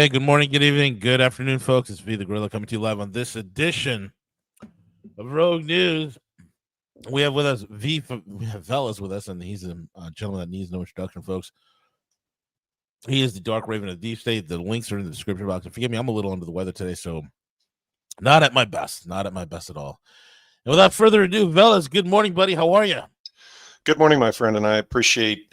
day, good morning, good evening, good afternoon, folks. It's V the Gorilla coming to you live on this edition of Rogue News. We have with us we have Veles with us, and he's a gentleman that needs no introduction, folks. He is the Dark Raven of the Deep State. The links are in the description box. And forgive me, I'm a little under the weather today, so not at my best at all. And without further ado, Veles, good morning, buddy. How are you? Good morning, my friend, and I appreciate,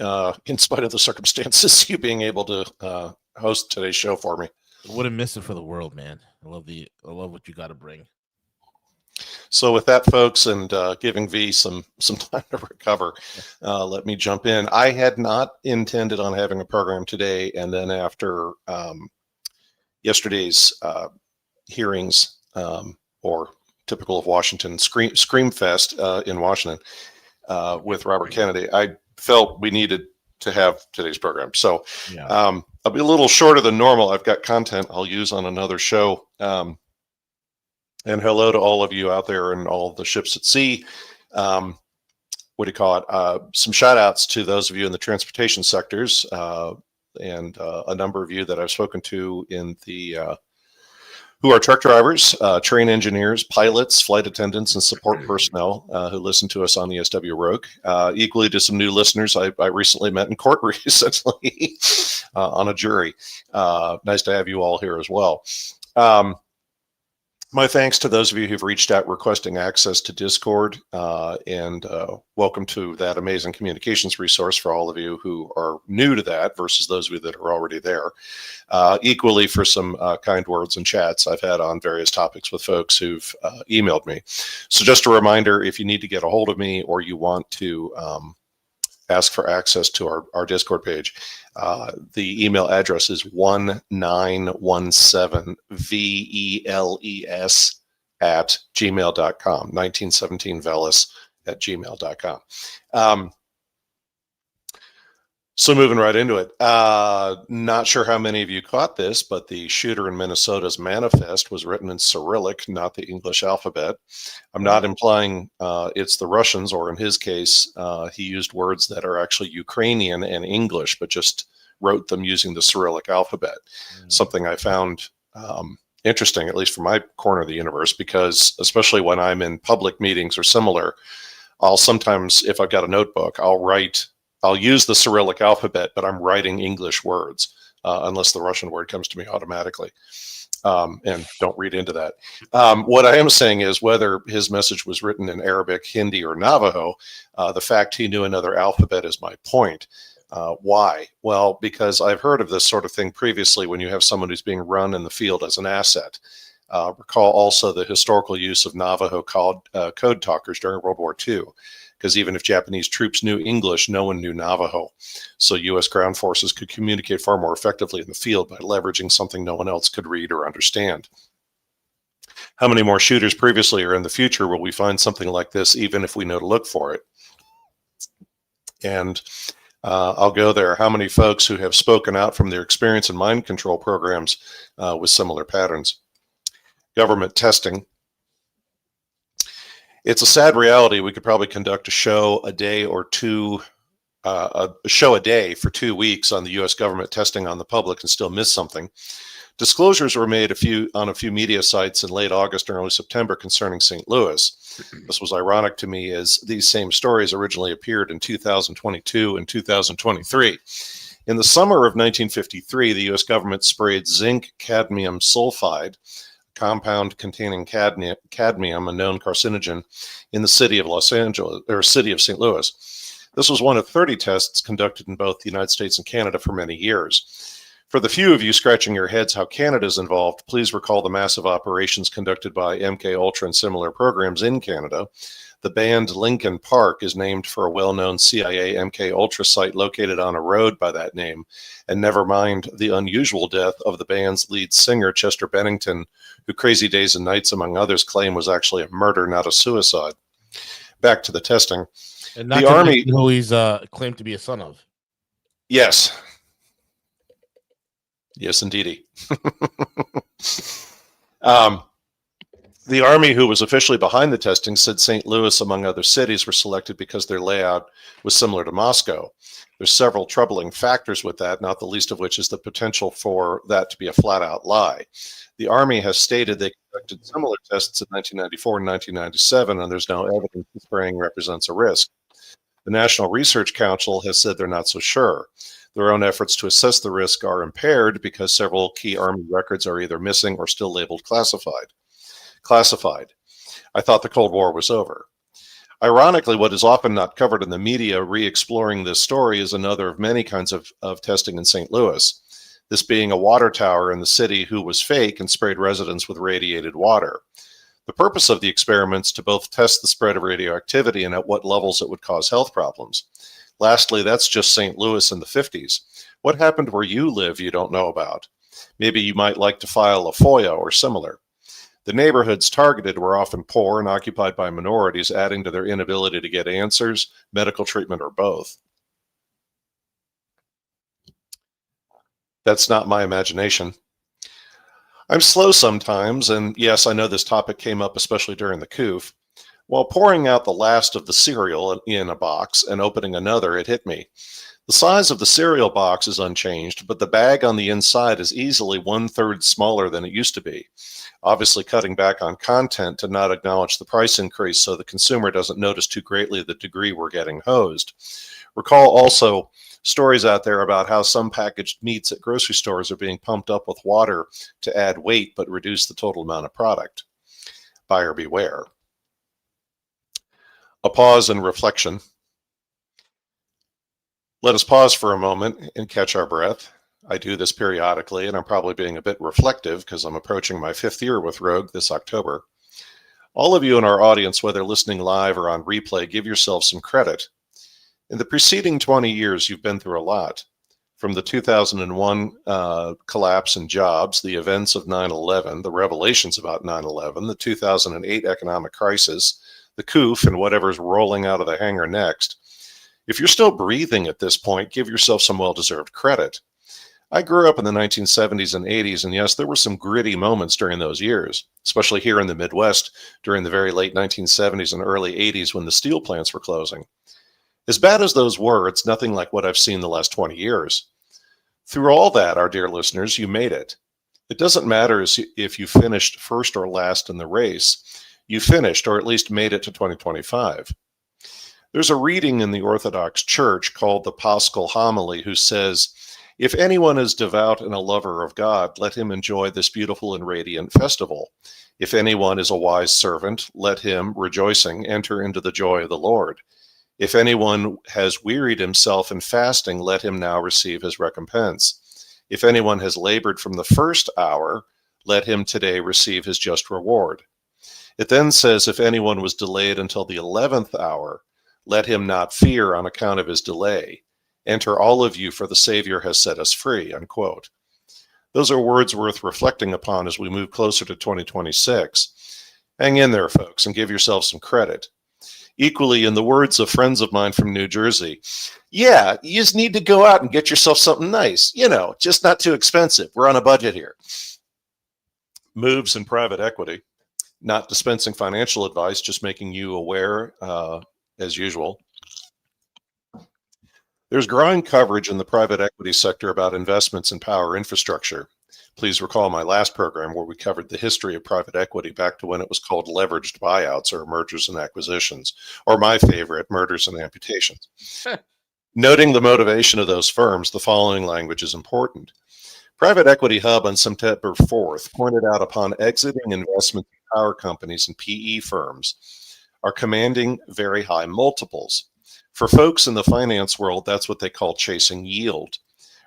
in spite of the circumstances, you being able to host today's show for me. I wouldn't miss it for the world, man. I love what you got to bring. So with that, folks, and giving V some time to recover, let me jump in. I had not intended on having a program today, and then after yesterday's hearings, or typical of Washington, Scream Fest in Washington with Robert Kennedy, I felt we needed to have today's program. So yeah. I'll be a little shorter than normal. I've got content I'll use on another show. And hello to all of you out there and all of the ships at sea. What do you call it? Some shout outs to those of you in the transportation sectors and a number of you that I've spoken to in the who are truck drivers, train engineers, pilots, flight attendants, and support personnel who listen to us on ESW Rogue. Equally to some new listeners I recently met in court recently on a jury. Nice to have you all here as well. My thanks to those of you who've reached out requesting access to Discord, and welcome to that amazing communications resource for all of you who are new to that versus those of you that are already there. Equally for some kind words and chats I've had on various topics with folks who've emailed me. So just a reminder, if you need to get a hold of me or you want to ask for access to our Discord page, the email address is 1917veles@gmail.com, 1917veles@gmail.com. So moving right into it, not sure how many of you caught this, but the shooter in Minnesota's manifest was written in Cyrillic, not the English alphabet. I'm not implying it's the Russians, or in his case, he used words that are actually Ukrainian and English, but just wrote them using the Cyrillic alphabet. Something I found interesting, at least from my corner of the universe, because especially when I'm in public meetings or similar, I'll sometimes, if I've got a notebook, I'll use the Cyrillic alphabet, but I'm writing English words, unless the Russian word comes to me automatically. And don't read into that. What I am saying is whether his message was written in Arabic, Hindi, or Navajo, the fact he knew another alphabet is my point. Why? Well, because I've heard of this sort of thing previously when you have someone who's being run in the field as an asset. Recall also the historical use of Navajo code talkers during World War II. Because even if Japanese troops knew English, no one knew Navajo. So U.S. ground forces could communicate far more effectively in the field by leveraging something no one else could read or understand. How many more shooters previously or in the future will we find something like this, even if we know to look for it? And I'll go there. How many folks who have spoken out from their experience in mind control programs with similar patterns? Government testing. It's a sad reality. We could probably conduct a show a day or two, a show a day for 2 weeks on the U.S. government testing on the public and still miss something. Disclosures were made on a few media sites in late August and early September concerning St. Louis. This was ironic to me as these same stories originally appeared in 2022 and 2023. In the summer of 1953, the U.S. government sprayed zinc cadmium sulfide, compound containing cadmium, a known carcinogen, in the city of St. Louis. This was one of 30 tests conducted in both the United States and Canada for many years. For the few of you scratching your heads how Canada is involved, please recall the massive operations conducted by MK Ultra and similar programs in Canada. The banned Lincoln Park is named for a well-known CIA MK Ultra site located on a road by that name. And never mind the unusual death of the band's lead singer, Chester Bennington, who Crazy Days and Nights, among others, claim was actually a murder, not a suicide. Back to the testing. And not the Army, who he's claimed to be a son of. Yes. Yes, indeedy. The Army, who was officially behind the testing, said St. Louis, among other cities, were selected because their layout was similar to Moscow. There's several troubling factors with that, not the least of which is the potential for that to be a flat-out lie. The Army has stated they conducted similar tests in 1994 and 1997, and there's no evidence that spraying represents a risk. The National Research Council has said they're not so sure. Their own efforts to assess the risk are impaired because several key Army records are either missing or still labeled classified. I thought the Cold War was over. Ironically, what is often not covered in the media re-exploring this story is another of many kinds of testing in St. Louis. This being a water tower in the city who was fake and sprayed residents with radiated water. The purpose of the experiments to both test the spread of radioactivity and at what levels it would cause health problems. Lastly, that's just St. Louis in the 50s. What happened where you live you don't know about? Maybe you might like to file a FOIA or similar. The neighborhoods targeted were often poor and occupied by minorities, adding to their inability to get answers, medical treatment, or both. That's not my imagination. I'm slow sometimes, and yes, I know this topic came up especially during the COOF. While pouring out the last of the cereal in a box and opening another, it hit me. The size of the cereal box is unchanged, but the bag on the inside is easily 1/3 smaller than it used to be. Obviously cutting back on content to not acknowledge the price increase so the consumer doesn't notice too greatly the degree we're getting hosed. Recall also stories out there about how some packaged meats at grocery stores are being pumped up with water to add weight but reduce the total amount of product. Buyer beware. A pause and reflection. Let us pause for a moment and catch our breath. I do this periodically, and I'm probably being a bit reflective because I'm approaching my 5th year with Rogue this October. All of you in our audience, whether listening live or on replay, give yourselves some credit. In the preceding 20 years, you've been through a lot. From the 2001 collapse in jobs, the events of 9/11, the revelations about 9/11, the 2008 economic crisis, the COOF, and whatever's rolling out of the hangar next. If you're still breathing at this point, give yourself some well-deserved credit. I grew up in the 1970s and 80s, and yes, there were some gritty moments during those years, especially here in the Midwest during the very late 1970s and early 80s when the steel plants were closing. As bad as those were, it's nothing like what I've seen the last 20 years. Through all that, our dear listeners, you made it. It doesn't matter if you finished first or last in the race. You finished, or at least made it to 2025. There's a reading in the Orthodox Church called the Paschal Homily who says, "If anyone is devout and a lover of God, let him enjoy this beautiful and radiant festival. If anyone is a wise servant, let him, rejoicing, enter into the joy of the Lord. If anyone has wearied himself in fasting, let him now receive his recompense. If anyone has labored from the first hour, let him today receive his just reward." It then says, if anyone was delayed until the 11th hour, let him not fear on account of his delay. Enter all of you, for the Savior has set us free, unquote. Those are words worth reflecting upon as we move closer to 2026. Hang in there, folks, and give yourselves some credit. Equally, in the words of friends of mine from New Jersey, yeah, you just need to go out and get yourself something nice. Just not too expensive. We're on a budget here. Moves in private equity. Not dispensing financial advice, just making you aware, as usual. There's growing coverage in the private equity sector about investments in power infrastructure. Please recall my last program where we covered the history of private equity back to when it was called leveraged buyouts or mergers and acquisitions, or my favorite, murders and amputations. Noting the motivation of those firms, the following language is important. Private Equity Hub on September 4th pointed out upon exiting investment in power companies and PE firms are commanding very high multiples. For folks in the finance world, that's what they call chasing yield.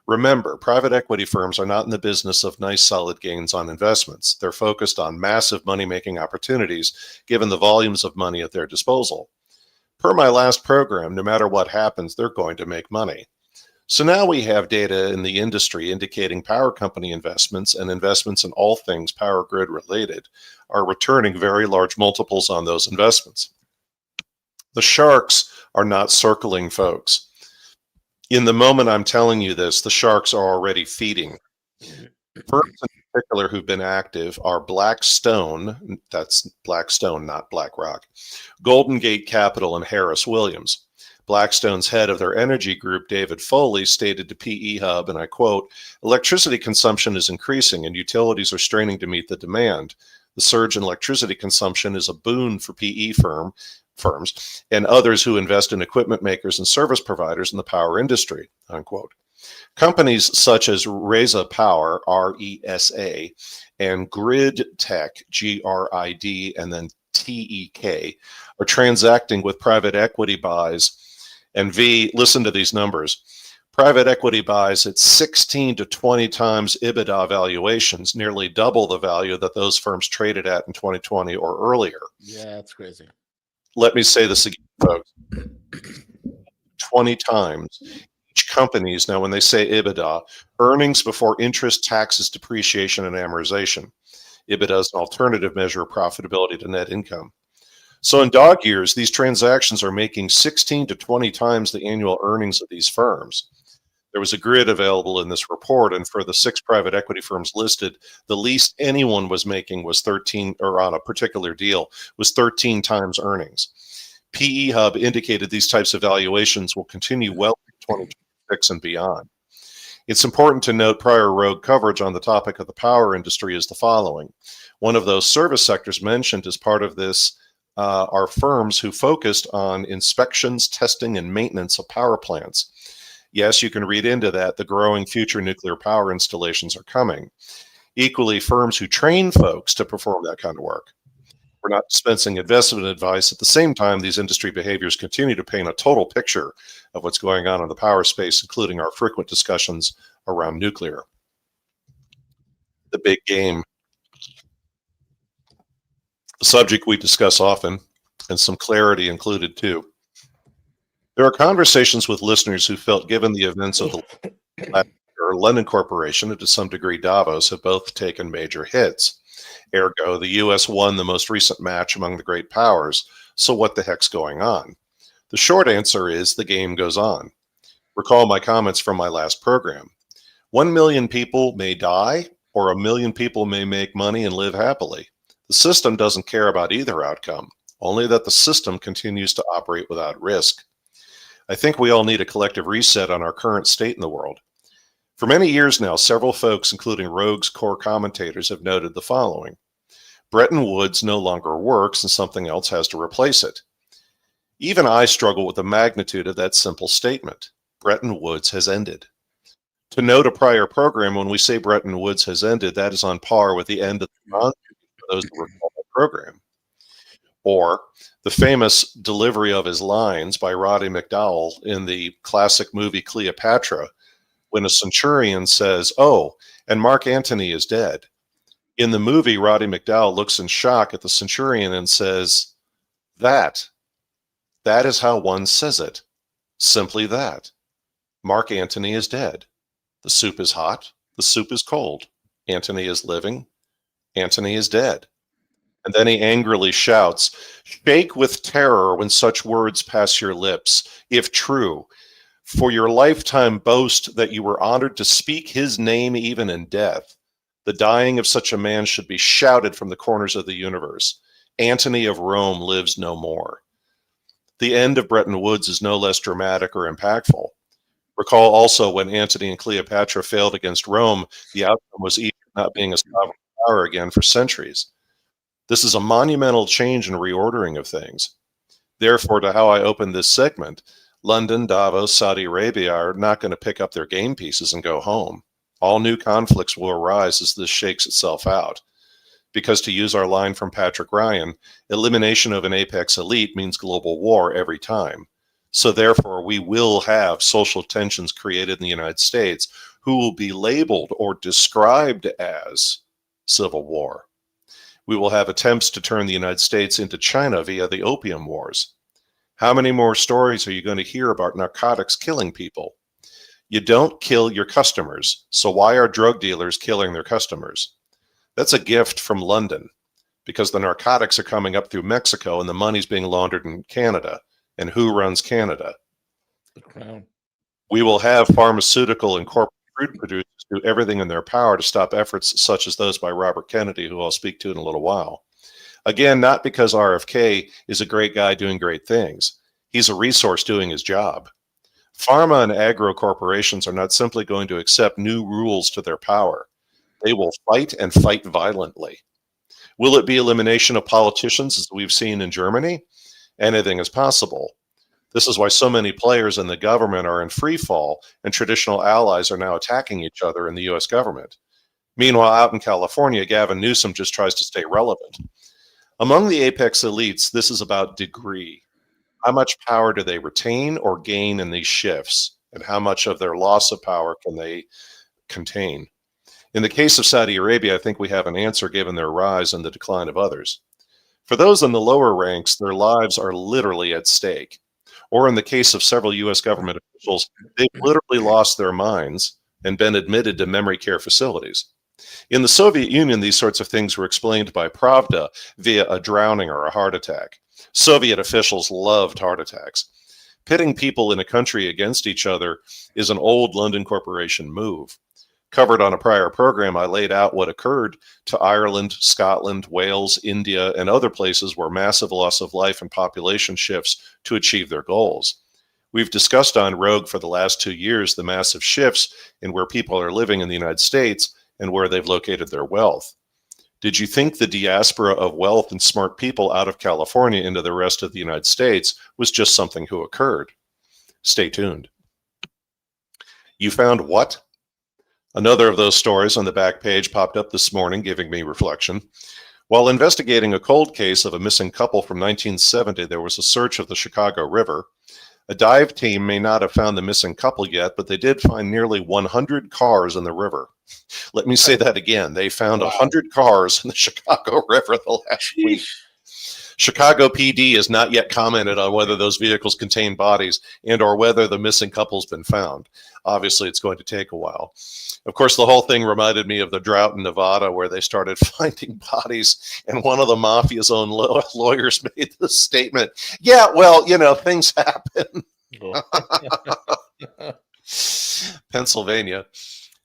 Remember, private equity firms are not in the business of nice, solid gains on investments. They're focused on massive money-making opportunities, given the volumes of money at their disposal. Per my last program, no matter what happens, they're going to make money. So now we have data in the industry indicating power company investments and investments in all things power grid related are returning very large multiples on those investments. The sharks are not circling, folks. In the moment I'm telling you this, the sharks are already feeding. Firms in particular who've been active are Blackstone, that's Blackstone, not BlackRock, Golden Gate Capital, and Harris Williams. Blackstone's head of their energy group, David Foley, stated to PE Hub, and I quote, "Electricity consumption is increasing and utilities are straining to meet the demand. The surge in electricity consumption is a boon for PE firms and others who invest in equipment makers and service providers in the power industry," unquote. Companies such as Reza Power, RESA, and Grid Tech, GRID, and then TEK, are transacting with private equity buys. And V, listen to these numbers. Private equity buys at 16 to 20 times EBITDA valuations, nearly double the value that those firms traded at in 2020 or earlier. Yeah, that's crazy. Let me say this again, folks. 20 times. Each company's, now when they say EBITDA, earnings before interest, taxes, depreciation, and amortization. EBITDA is an alternative measure of profitability to net income. So in dog years, these transactions are making 16 to 20 times the annual earnings of these firms. There was a grid available in this report, and for the 6 private equity firms listed, the least anyone was making was 13, or on a particular deal, was 13 times earnings. PE Hub indicated these types of valuations will continue well into 2026 and beyond. It's important to note prior Rogue coverage on the topic of the power industry is the following. One of those service sectors mentioned as part of this are firms who focused on inspections, testing, and maintenance of power plants. Yes, you can read into that. The growing future nuclear power installations are coming. Equally, firms who train folks to perform that kind of work. We're not dispensing investment advice. At the same time, these industry behaviors continue to paint a total picture of what's going on in the power space, including our frequent discussions around nuclear. The big game. A subject we discuss often, and some clarity included too. There are conversations with listeners who felt given the events of the London Corporation and to some degree Davos have both taken major hits. Ergo, the U.S. won the most recent match among the great powers, so what the heck's going on? The short answer is the game goes on. Recall my comments from my last program. 1 million people may die, or 1 million people may make money and live happily. The system doesn't care about either outcome, only that the system continues to operate without risk. I think we all need a collective reset on our current state in the world. For many years now, several folks, including Rogue's core commentators, have noted the following. Bretton Woods no longer works and something else has to replace it. Even I struggle with the magnitude of that simple statement. Bretton Woods has ended. To note a prior program, when we say Bretton Woods has ended, that is on par with the end of the non-treaty for those who recall that program. Or the famous delivery of his lines by Roddy McDowall in the classic movie Cleopatra, when a centurion says, "Oh, and Mark Antony is dead." In the movie, Roddy McDowall looks in shock at the centurion and says, that is how one says it. Simply that. Mark Antony is dead. The soup is hot. The soup is cold. Antony is living. Antony is dead. And then he angrily shouts, "Shake with terror when such words pass your lips, if true. For your lifetime boast that you were honored to speak his name even in death. The dying of such a man should be shouted from the corners of the universe. Antony of Rome lives no more." The end of Bretton Woods is no less dramatic or impactful. Recall also when Antony and Cleopatra failed against Rome, the outcome was Egypt not being a sovereign power again for centuries. This is a monumental change and reordering of things. Therefore, to how I opened this segment, London, Davos, Saudi Arabia are not going to pick up their game pieces and go home. All new conflicts will arise as this shakes itself out. Because to use our line from Patrick Ryan, elimination of an apex elite means global war every time. So therefore, we will have social tensions created in the United States who will be labeled or described as civil war. We will have attempts to turn the United States into China via the Opium Wars. How many more stories are you going to hear about narcotics killing people? You don't kill your customers, so why are drug dealers killing their customers? That's a gift from London, because the narcotics are coming up through Mexico and the money's being laundered in Canada. And who runs Canada? The Crown. We will have pharmaceutical and corporate crude producers do everything in their power to stop efforts such as those by Robert Kennedy, who I'll speak to in a little while. Again, not because RFK is a great guy doing great things. He's a resource doing his job. Pharma and agro corporations are not simply going to accept new rules to their power. They will fight and fight violently. Will it be elimination of politicians as we've seen in Germany? Anything is possible. This is why so many players in the government are in free fall and traditional allies are now attacking each other in the US government. Meanwhile, out in California, Gavin Newsom just tries to stay relevant. Among the apex elites, this is about degree. How much power do they retain or gain in these shifts? And how much of their loss of power can they contain? In the case of Saudi Arabia, I think we have an answer given their rise and the decline of others. For those in the lower ranks, their lives are literally at stake. Or in the case of several US government officials, they've literally lost their minds and been admitted to memory care facilities. In the Soviet Union, these sorts of things were explained by Pravda via a drowning or a heart attack. Soviet officials loved heart attacks. Pitting people in a country against each other is an old London corporation move. Covered on a prior program, I laid out what occurred to Ireland, Scotland, Wales, India, and other places where massive loss of life and population shifts to achieve their goals. We've discussed on Rogue for the last 2 years the massive shifts in where people are living in the United States and where they've located their wealth. Did you think the diaspora of wealth and smart people out of California into the rest of the United States was just something who occurred? Stay tuned. You found what? Another of those stories on the back page popped up this morning, giving me reflection. While investigating a cold case of a missing couple from 1970, there was a search of the Chicago River. A dive team may not have found the missing couple yet, but they did find nearly 100 cars in the river. Let me say that again. They found 100 cars in the Chicago River the last week. Chicago PD has not yet commented on whether those vehicles contain bodies and or whether the missing couple's been found. Obviously, it's going to take a while. Of course, the whole thing reminded me of the drought in Nevada where they started finding bodies, and one of the mafia's own lawyers made the statement, yeah, well, you know, things happen. Pennsylvania.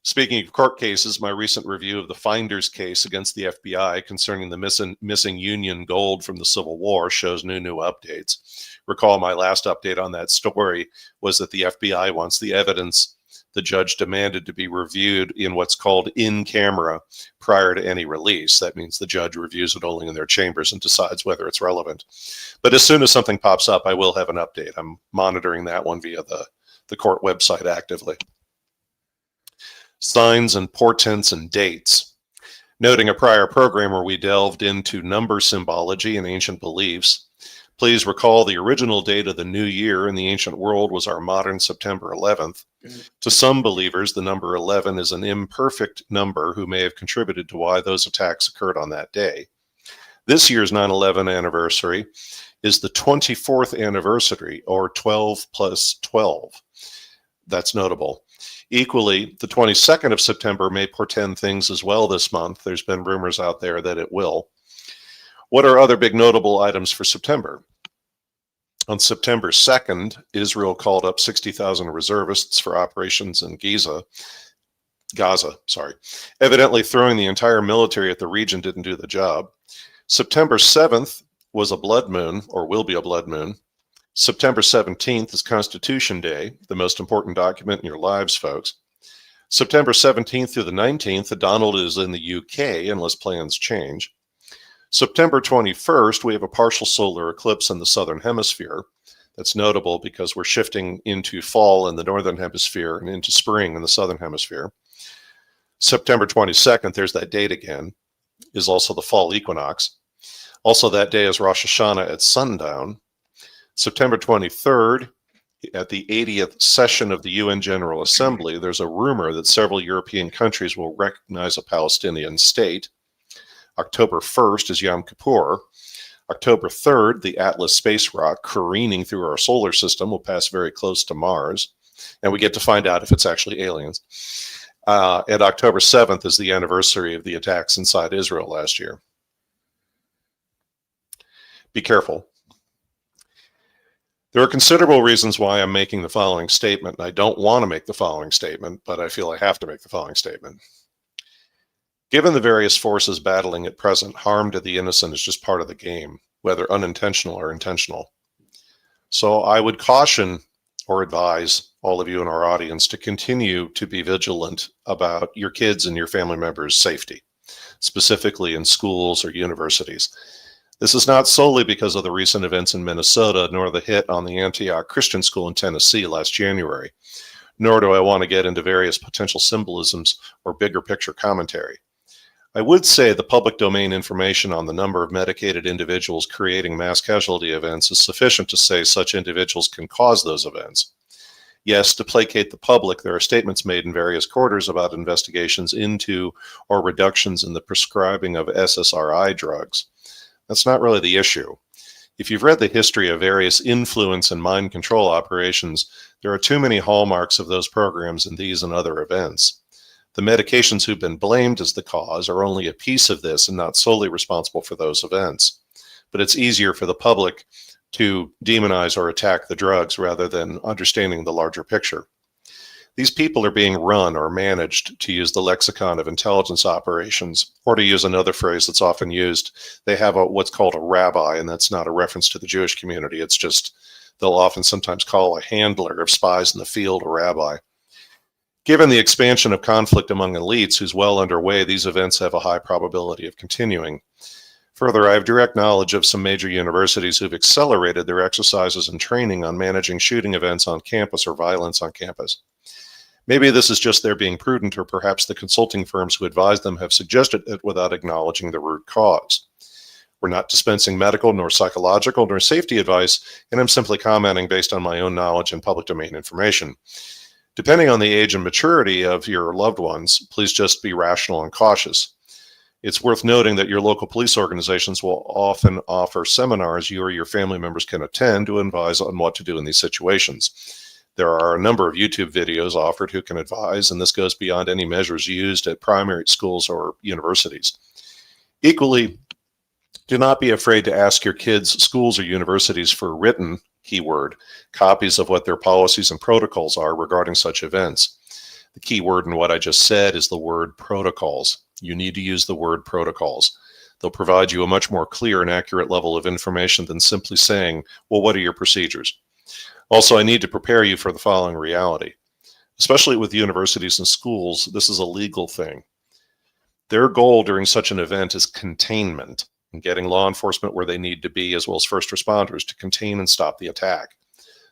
Speaking of court cases, my recent review of the Finders case against the FBI concerning the missing Union gold from the Civil War shows new updates. Recall my last update on that story was that the FBI wants the evidence the judge demanded to be reviewed in what's called in camera prior to any release. That means the judge reviews it only in their chambers and decides whether it's relevant. But as soon as something pops up, I will have an update. I'm monitoring that one via the court website actively. Signs and portents and dates. Noting a prior program where we delved into number symbology and ancient beliefs, please recall the original date of the new year in the ancient world was our modern September 11th. To some believers, the number 11 is an imperfect number who may have contributed to why those attacks occurred on that day. This year's 9/11 anniversary is the 24th anniversary, or 12 plus 12. That's notable. Equally, the 22nd of September may portend things as well this month. There's been rumors out there that it will. What are other big notable items for September? On September 2nd, Israel called up 60,000 reservists for operations in Gaza. Evidently throwing the entire military at the region didn't do the job. September 7th was a blood moon, or will be a blood moon. September 17th is Constitution Day, the most important document in your lives, folks. September 17th through the 19th, Donald is in the UK unless plans change. September 21st, we have a partial solar eclipse in the southern hemisphere. That's notable because we're shifting into fall in the northern hemisphere and into spring in the southern hemisphere. September 22nd, there's that date again, is also the fall equinox. Also that day is Rosh Hashanah at sundown. September 23rd, at the 80th session of the UN General Assembly, there's a rumor that several European countries will recognize a Palestinian state. October 1st is Yom Kippur. October 3rd, the Atlas space rock careening through our solar system will pass very close to Mars, and we get to find out if it's actually aliens. And October 7th is the anniversary of the attacks inside Israel last year. Be careful. There are considerable reasons why I'm making the following statement. I don't want to make the following statement, but I feel I have to make the following statement. Given the various forces battling at present, harm to the innocent is just part of the game, whether unintentional or intentional. So I would caution or advise all of you in our audience to continue to be vigilant about your kids and your family members' safety, specifically in schools or universities. This is not solely because of the recent events in Minnesota, nor the hit on the Antioch Christian School in Tennessee last January, nor do I want to get into various potential symbolisms or bigger picture commentary. I would say the public domain information on the number of medicated individuals creating mass casualty events is sufficient to say such individuals can cause those events. Yes, to placate the public, there are statements made in various quarters about investigations into or reductions in the prescribing of SSRI drugs. That's not really the issue. If you've read the history of various influence and mind control operations, there are too many hallmarks of those programs in these and other events. The medications who've been blamed as the cause are only a piece of this and not solely responsible for those events. But it's easier for the public to demonize or attack the drugs rather than understanding the larger picture. These people are being run or managed, to use the lexicon of intelligence operations, or to use another phrase that's often used, they have what's called a rabbi, and that's not a reference to the Jewish community. It's just, they'll often sometimes call a handler of spies in the field a rabbi. Given the expansion of conflict among elites who's well underway, these events have a high probability of continuing. Further, I have direct knowledge of some major universities who've accelerated their exercises and training on managing shooting events on campus or violence on campus. Maybe this is just their being prudent, or perhaps the consulting firms who advise them have suggested it without acknowledging the root cause. We're not dispensing medical, nor psychological, nor safety advice, and I'm simply commenting based on my own knowledge and public domain information. Depending on the age and maturity of your loved ones, please just be rational and cautious. It's worth noting that your local police organizations will often offer seminars you or your family members can attend to advise on what to do in these situations. There are a number of YouTube videos offered who can advise, and this goes beyond any measures used at primary schools or universities. Equally, do not be afraid to ask your kids' schools or universities for written, keyword, copies of what their policies and protocols are regarding such events. The key word in what I just said is the word protocols. You need to use the word protocols. They'll provide you a much more clear and accurate level of information than simply saying, well, what are your procedures? Also, I need to prepare you for the following reality. Especially with universities and schools, this is a legal thing. Their goal during such an event is containment and getting law enforcement where they need to be, as well as first responders, to contain and stop the attack.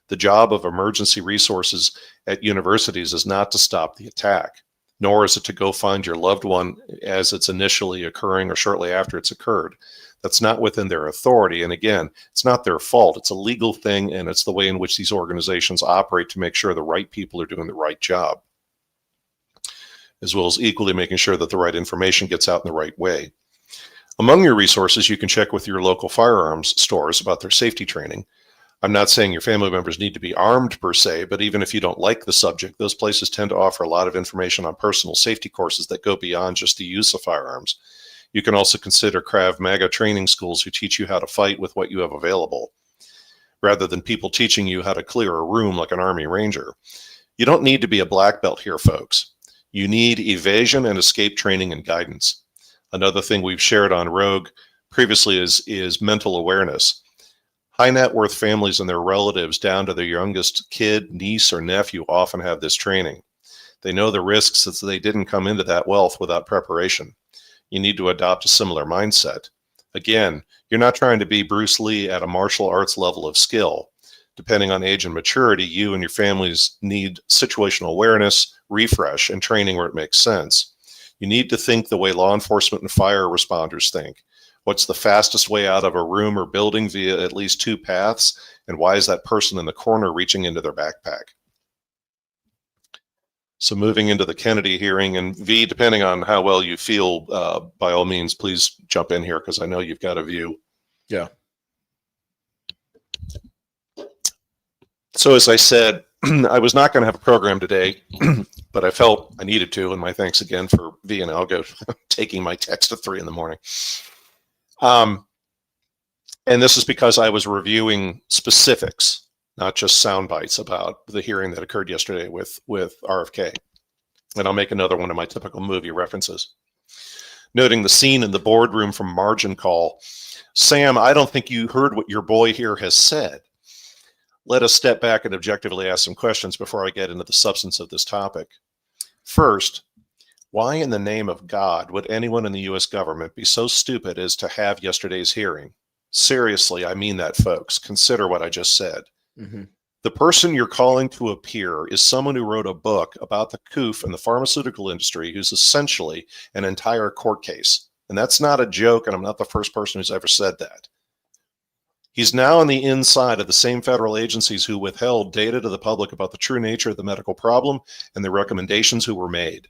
The job of emergency resources at universities is not to stop the attack, nor is it to go find your loved one as it's initially occurring or shortly after it's occurred. That's not within their authority. And again, it's not their fault. It's a legal thing, and it's the way in which these organizations operate to make sure the right people are doing the right job, as well as equally making sure that the right information gets out in the right way. Among your resources, you can check with your local firearms stores about their safety training. I'm not saying your family members need to be armed per se, but even if you don't like the subject, those places tend to offer a lot of information on personal safety courses that go beyond just the use of firearms. You can also consider Krav Maga training schools who teach you how to fight with what you have available, rather than people teaching you how to clear a room like an Army Ranger. You don't need to be a black belt here, folks. You need evasion and escape training and guidance. Another thing we've shared on Rogue previously is mental awareness. High net worth families and their relatives down to their youngest kid, niece, or nephew often have this training. They know the risks as they didn't come into that wealth without preparation. You need to adopt a similar mindset. Again, you're not trying to be Bruce Lee at a martial arts level of skill. Depending on age and maturity, you and your families need situational awareness, refresh, and training where it makes sense. You need to think the way law enforcement and fire responders think. What's the fastest way out of a room or building via at least two paths? And why is that person in the corner reaching into their backpack? So moving into the Kennedy hearing, and V, depending on how well you feel, by all means, please jump in here because I know you've got a view. Yeah. So as I said, I was not going to have a program today, but I felt I needed to, and my thanks again for V and Algo taking my text at 3 a.m. And this is because I was reviewing specifics, not just sound bites about the hearing that occurred yesterday with RFK. And I'll make another one of my typical movie references. Noting the scene in the boardroom from Margin Call. Sam, I don't think you heard what your boy here has said. Let us step back and objectively ask some questions before I get into the substance of this topic. First, why in the name of God would anyone in the U.S. government be so stupid as to have yesterday's hearing? Seriously, I mean that, folks. Consider what I just said. Mm-hmm. The person you're calling to appear is someone who wrote a book about the COOF and the pharmaceutical industry, who's essentially an entire court case. And that's not a joke, and I'm not the first person who's ever said that. He's now on the inside of the same federal agencies who withheld data to the public about the true nature of the medical problem and the recommendations who were made.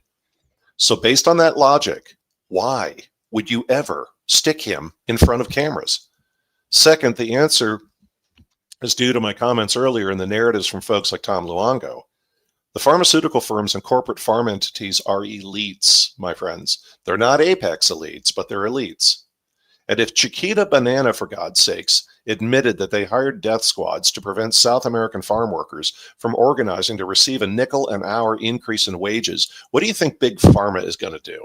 So based on that logic, why would you ever stick him in front of cameras? Second, the answer is due to my comments earlier in the narratives from folks like Tom Luongo. The pharmaceutical firms and corporate farm entities are elites, my friends. They're not apex elites, but they're elites. And if Chiquita Banana, for God's sakes, admitted that they hired death squads to prevent South American farm workers from organizing to receive a nickel an hour increase in wages, what do you think Big Pharma is going to do?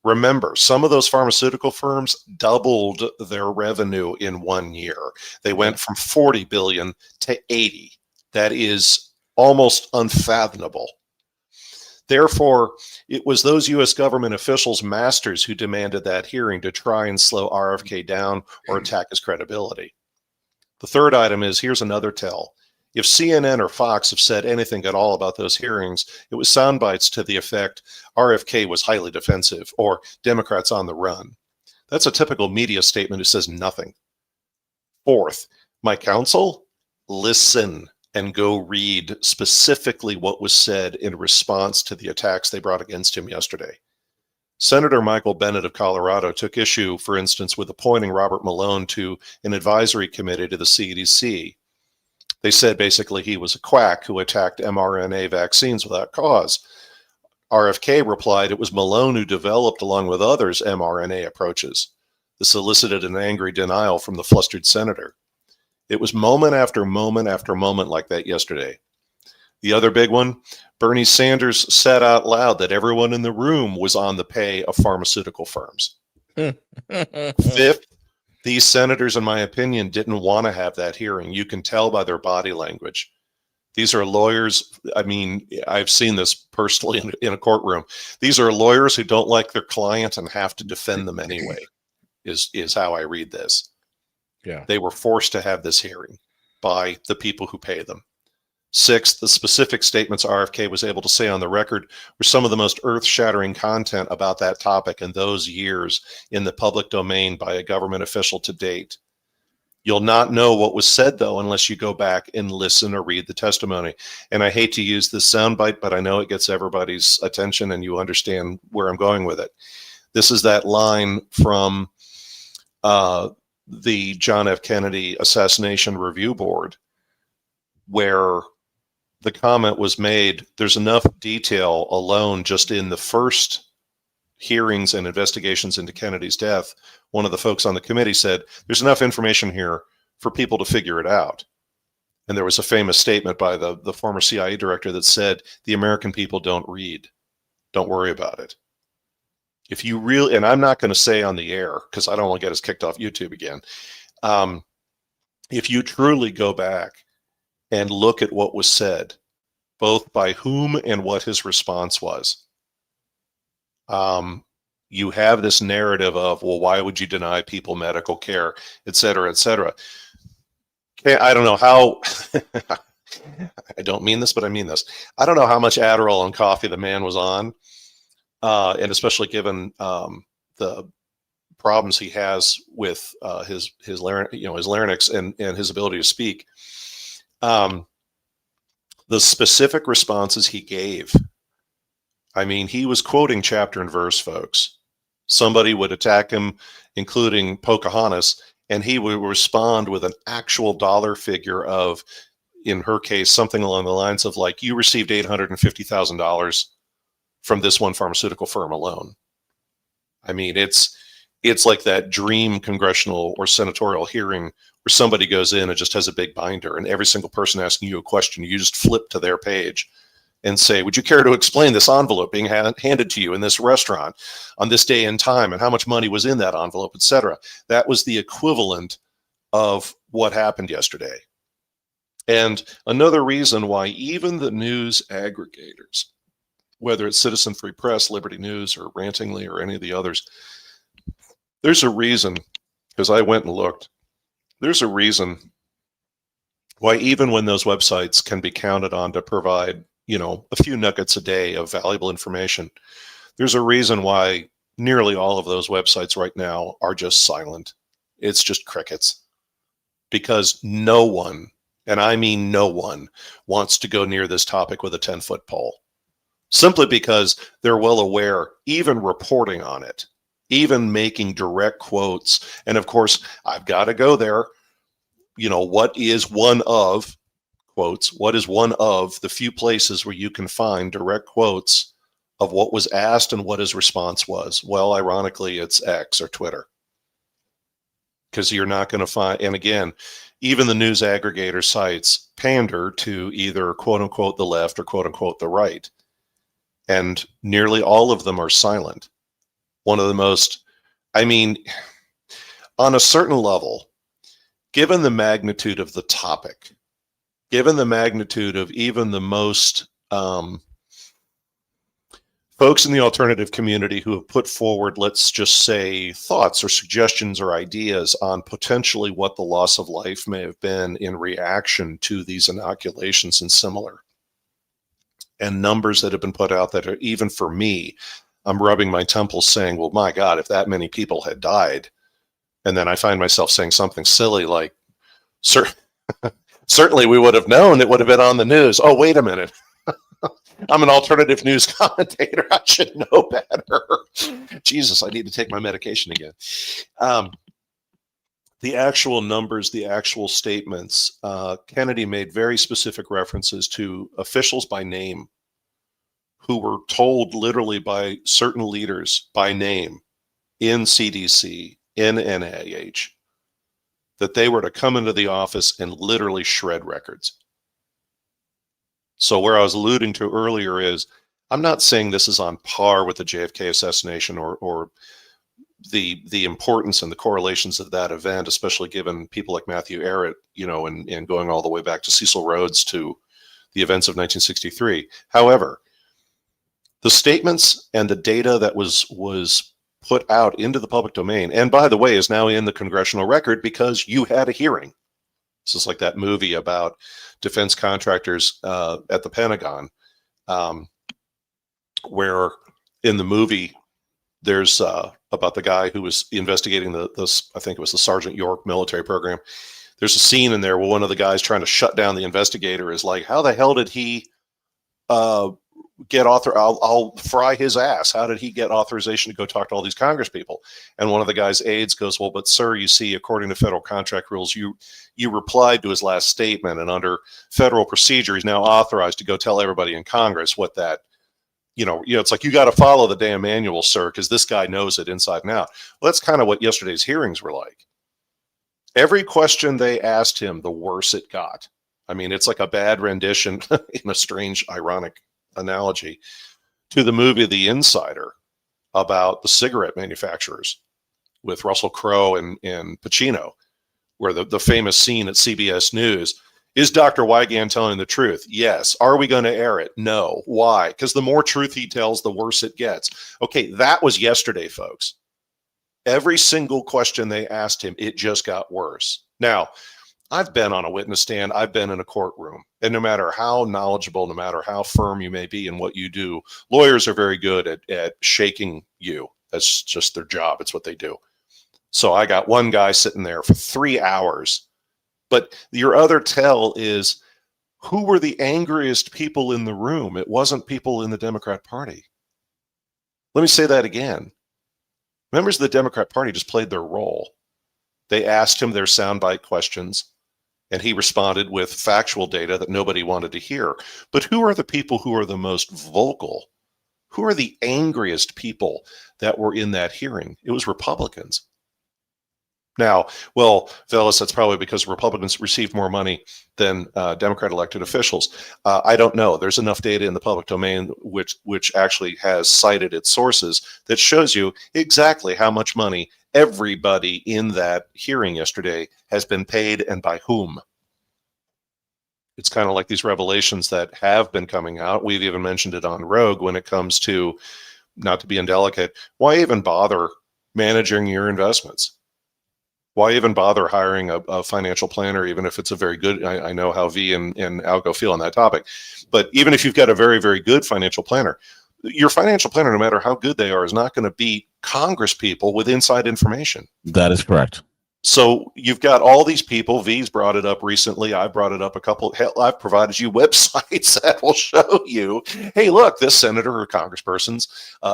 Remember, some of those pharmaceutical firms doubled their revenue in 1 year. They went from 40 billion to 80. That is almost unfathomable. Therefore, it was those U.S. government officials, masters, who demanded that hearing to try and slow RFK down or attack his credibility. The third item is, here's another tell. If CNN or Fox have said anything at all about those hearings, it was sound bites to the effect, RFK was highly defensive, or Democrats on the run. That's a typical media statement who says nothing. Fourth, my counsel, listen and go read specifically what was said in response to the attacks they brought against him yesterday. Senator Michael Bennet of Colorado took issue, for instance, with appointing Robert Malone to an advisory committee to the CDC. They said basically he was a quack who attacked mRNA vaccines without cause. RFK replied it was Malone who developed, along with others, mRNA approaches. This elicited an angry denial from the flustered senator. It was moment after moment after moment like that yesterday. The other big one, Bernie Sanders said out loud that everyone in the room was on the pay of pharmaceutical firms. Fifth, these senators, in my opinion, didn't want to have that hearing. You can tell by their body language. These are lawyers. I mean, I've seen this personally in a courtroom. These are lawyers who don't like their client and have to defend them anyway, is how I read this. Yeah. They were forced to have this hearing by the people who pay them. Sixth, the specific statements RFK was able to say on the record were some of the most earth-shattering content about that topic in those years in the public domain by a government official to date. You'll not know what was said, though, unless you go back and listen or read the testimony. And I hate to use this soundbite, but I know it gets everybody's attention and you understand where I'm going with it. This is that line from the John F. Kennedy Assassination Review Board, where the comment was made, there's enough detail alone just in the first hearings and investigations into Kennedy's death. One of the folks on the committee said, there's enough information here for people to figure it out. And there was a famous statement by the former CIA director that said, the American people don't read. Don't worry about it. If you really, and I'm not going to say on the air, because I don't want to get us kicked off YouTube again. If you truly go back and look at what was said, both by whom and what his response was, you have this narrative of, well, why would you deny people medical care, et cetera, et cetera. Okay, I don't know how, I don't mean this, but I mean this. I don't know how much Adderall and coffee the man was on. And especially given the problems he has with his larynx and his ability to speak, the specific responses he gave. I mean, he was quoting chapter and verse, folks. Somebody would attack him, including Pocahontas, and he would respond with an actual dollar figure of, in her case, something along the lines of like, you received $850,000 from this one pharmaceutical firm alone. I mean, it's It's like that dream congressional or senatorial hearing where somebody goes in and just has a big binder, and every single person asking you a question, you just flip to their page and say, would you care to explain this envelope being handed to you in this restaurant on this day and time, and how much money was in that envelope, etc. That was the equivalent of what happened yesterday. And another reason why even the news aggregators, whether it's Citizen Free Press, Liberty News, or Rantingly, or any of the others, there's a reason, because I went and looked, there's a reason why even when those websites can be counted on to provide, a few nuggets a day of valuable information, there's a reason why nearly all of those websites right now are just silent. It's just crickets. Because no one, and I mean no one, wants to go near this topic with a 10-foot pole. Simply because they're well aware, even reporting on it, even making direct quotes. And of course, I've got to go there. What is one of, quotes, what is one of the few places where you can find direct quotes of what was asked and what his response was? Well, ironically, it's X or Twitter. Because you're not going to find, and again, even the news aggregator sites pander to either quote unquote the left or quote unquote the right. And nearly all of them are silent. One of the most, on a certain level, given the magnitude of the topic, given the magnitude of even the most folks in the alternative community who have put forward, let's just say, thoughts or suggestions or ideas on potentially what the loss of life may have been in reaction to these inoculations and similar, and numbers that have been put out that are, even for me, I'm rubbing my temples saying, well, my God, if that many people had died, and then I find myself saying something silly like, certainly we would have known, it would have been on the news. Oh, wait a minute. I'm an alternative news commentator. I should know better. Jesus, I need to take my medication again. The actual numbers, the actual statements, Kennedy made very specific references to officials by name who were told literally by certain leaders by name in CDC, in NIH, that they were to come into the office and literally shred records. So where I was alluding to earlier is, I'm not saying this is on par with the JFK assassination or the importance and the correlations of that event, especially given people like Matthew Arrett, and going all the way back to Cecil Rhodes to the events of 1963. However, the statements and the data that was put out into the public domain, and by the way, is now in the congressional record because you had a hearing. This is like that movie about defense contractors at the Pentagon, where in the movie there's about the guy who was investigating this, I think it was the Sergeant York military program. There's a scene in there where one of the guys trying to shut down the investigator is like, how the hell did he get I'll fry his ass. How did he get authorization to go talk to all these Congress people? And one of the guy's aides goes, well, but sir, you see, according to federal contract rules, you replied to his last statement, and under federal procedure, he's now authorized to go tell everybody in Congress what that, it's like, you got to follow the damn manual, sir, because this guy knows it inside and out. Well, that's kind of what yesterday's hearings were like. Every question they asked him, the worse it got. It's like a bad rendition in a strange, ironic analogy to the movie The Insider about the cigarette manufacturers with Russell Crowe and Pacino, where the famous scene at CBS News is Dr. Wygand telling the truth? Yes. Are we going to air it? No. Why? Because the more truth he tells, the worse it gets. Okay, that was yesterday, folks. Every single question they asked him, it just got worse. Now, I've been on a witness stand. I've been in a courtroom. And no matter how knowledgeable, no matter how firm you may be in what you do, lawyers are very good at shaking you. That's just their job. It's what they do. So I got one guy sitting there for 3 hours. But your other tell is, who were the angriest people in the room? It wasn't people in the Democrat Party. Let me say that again. Members of the Democrat Party just played their role. They asked him their soundbite questions, and he responded with factual data that nobody wanted to hear. But who are the people who are the most vocal, Who are the angriest people that were in that hearing? It was Republicans. Now, well, Veles, that's probably because Republicans received more money than Democrat elected officials. I don't know. There's enough data in the public domain which actually has cited its sources that shows you exactly how much money everybody in that hearing yesterday has been paid and by whom. It's kind of like these revelations that have been coming out. We've even mentioned it on Rogue when it comes to, not to be indelicate, why even bother managing your investments? Why even bother hiring a financial planner, even if it's a very good, I know how V and Algo feel on that topic, but even if you've got a very, very good financial planner, your financial planner, no matter how good they are, is not going to beat Congress people with inside information. That is correct. So you've got all these people. V's brought it up recently. I brought it up a couple. Hell, I've provided you websites that will show you, hey, look, this senator or congressperson's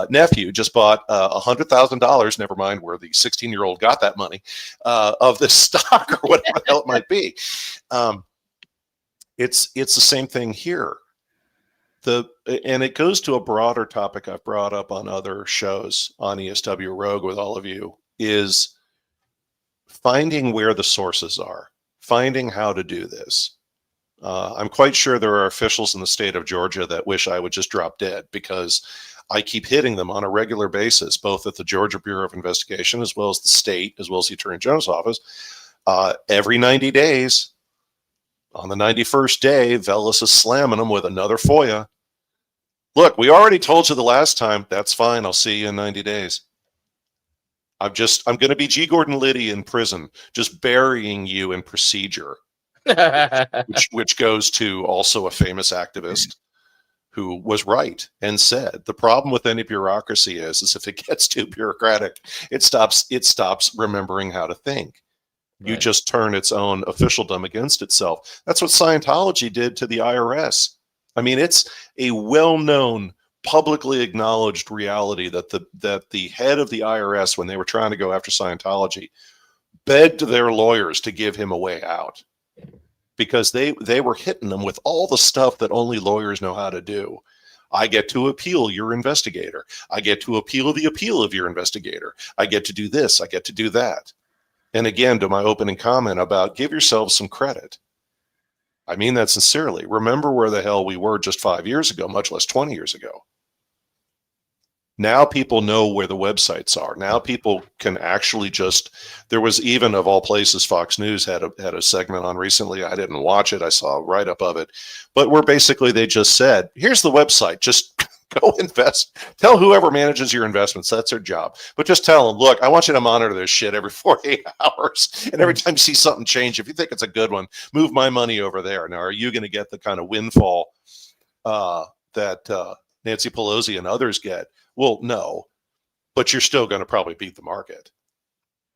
nephew just bought $100,000. Never mind where the 16-year-old got that money of this stock or whatever the hell it might be. It's the same thing here. And it goes to a broader topic I've brought up on other shows on ESW Rogue with all of you, is finding where the sources are, finding how to do this. I'm quite sure there are officials in the state of Georgia that wish I would just drop dead, because I keep hitting them on a regular basis, both at the Georgia Bureau of Investigation, as well as the state, as well as the Attorney General's office. Every 90 days, on the 91st day, Veles is slamming them with another FOIA. Look, we already told you the last time. That's fine. I'll see you in 90 days. I'm going to be G. Gordon Liddy in prison, just burying you in procedure, which goes to also a famous activist who was right and said, the problem with any bureaucracy is if it gets too bureaucratic, it stops remembering how to think. You Right. just turn its own officialdom against itself. That's what Scientology did to the IRS. I mean, it's a well-known, publicly acknowledged reality that the head of the IRS, when they were trying to go after Scientology, begged their lawyers to give him a way out, because they were hitting them with all the stuff that only lawyers know how to do. I get to appeal your investigator. I get to appeal the appeal of your investigator. I get to do this. I get to do that. And again, to my opening comment about give yourselves some credit. I mean that sincerely. Remember where the hell we were just 5 years ago, much less 20 years ago. Now people know where the websites are. Now people can actually just, there was even, of all places, Fox News had a segment on recently. I didn't watch it. I saw a write-up of it. But where basically they just said, here's the website. Just go invest. Tell whoever manages your investments, that's their job. But just tell them, look, I want you to monitor this shit every 48 hours. And every time you see something change, if you think it's a good one, move my money over there. Now, are you going to get the kind of windfall that Nancy Pelosi and others get? Well, no, but you're still going to probably beat the market.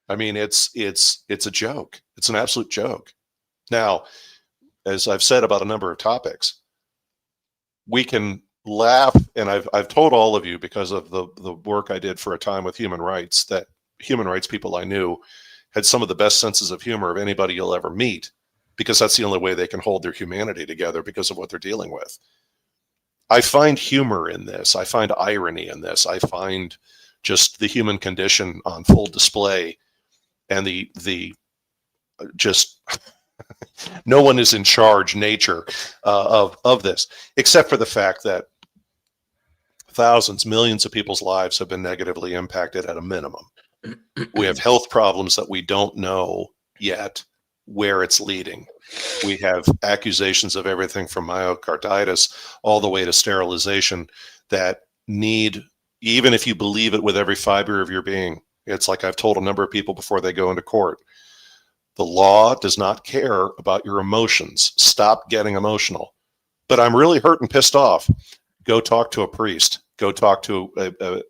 I mean, it's a joke. It's an absolute joke. Now, as I've said about a number of topics, we can laugh, and I've told all of you, because of the work I did for a time with human rights, that human rights people I knew had some of the best senses of humor of anybody you'll ever meet, because that's the only way they can hold their humanity together because of what they're dealing with. I find humor in this. I find irony in this. I find just the human condition on full display, and the just no one is in charge nature of this, except for the fact that thousands, millions of people's lives have been negatively impacted at a minimum. We have health problems that we don't know yet where it's leading. We have accusations of everything from myocarditis all the way to sterilization that need, even if you believe it with every fiber of your being, it's like I've told a number of people before they go into court, the law does not care about your emotions. Stop getting emotional. But I'm really hurt and pissed off. Go talk to a priest. Go talk to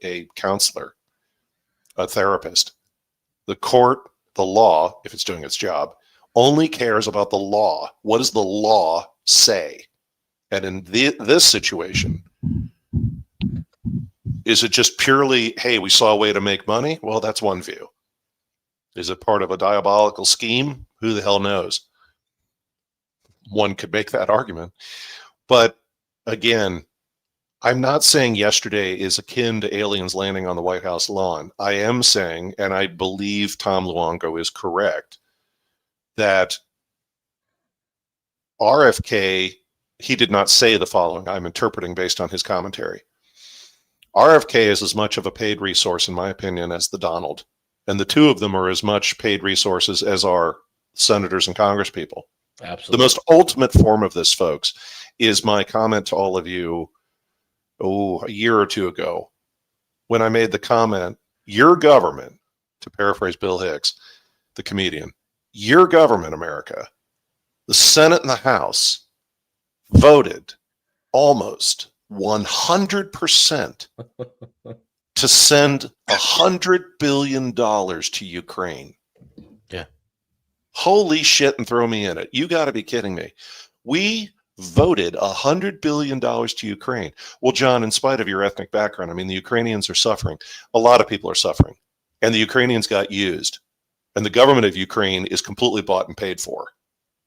a counselor, a therapist. The court, the law, if it's doing its job, only cares about the law. What does the law say? And in this situation, is it just purely, hey, we saw a way to make money? Well, that's one view. Is it part of a diabolical scheme? Who the hell knows? One could make that argument. But again, I'm not saying yesterday is akin to aliens landing on the White House lawn. I am saying, and I believe Tom Luongo is correct, that RFK, he did not say the following. I'm interpreting based on his commentary. RFK is as much of a paid resource, in my opinion, as the Donald. And the two of them are as much paid resources as are senators and congresspeople. Absolutely. The most ultimate form of this, folks, is my comment to all of you, a year or two ago, when I made the comment, your government, to paraphrase Bill Hicks, the comedian, your government, America, the Senate and the House voted almost 100% to send $100 billion to Ukraine. Yeah. Holy shit, and throw me in it. You got to be kidding me. We voted $100 billion to Ukraine. Well, John, in spite of your ethnic background, I mean, the Ukrainians are suffering. A lot of people are suffering. And the Ukrainians got used. And the government of Ukraine is completely bought and paid for.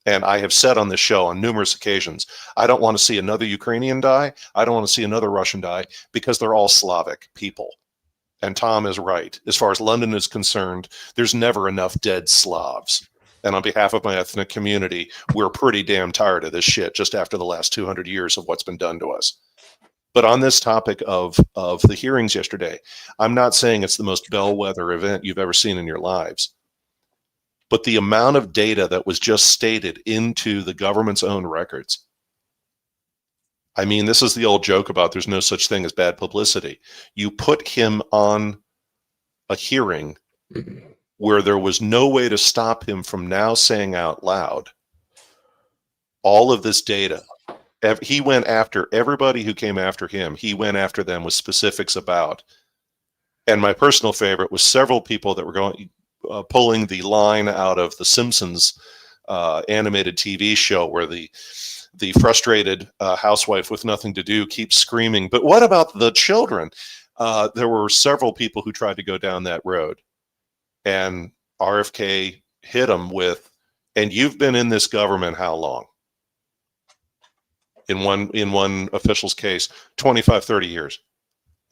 And I have said on this show on numerous occasions, I don't want to see another Ukrainian die. I don't want to see another Russian die, because they're all Slavic people. And Tom is right. As far as London is concerned, there's never enough dead Slavs. And on behalf of my ethnic community, we're pretty damn tired of this shit just after the last 200 years of what's been done to us. But on this topic of the hearings yesterday, I'm not saying it's the most bellwether event you've ever seen in your lives. But the amount of data that was just stated into the government's own records. I mean, this is the old joke about there's no such thing as bad publicity. You put him on a hearing where there was no way to stop him from now saying out loud all of this data. He went after everybody who came after him. He went after them with specifics about. And my personal favorite was several people that were going pulling the line out of the Simpsons animated TV show where the frustrated housewife with nothing to do keeps screaming, but what about the children? There were several people who tried to go down that road. And RFK hit them with, and you've been in this government how long? In one official's case, 25, 30 years.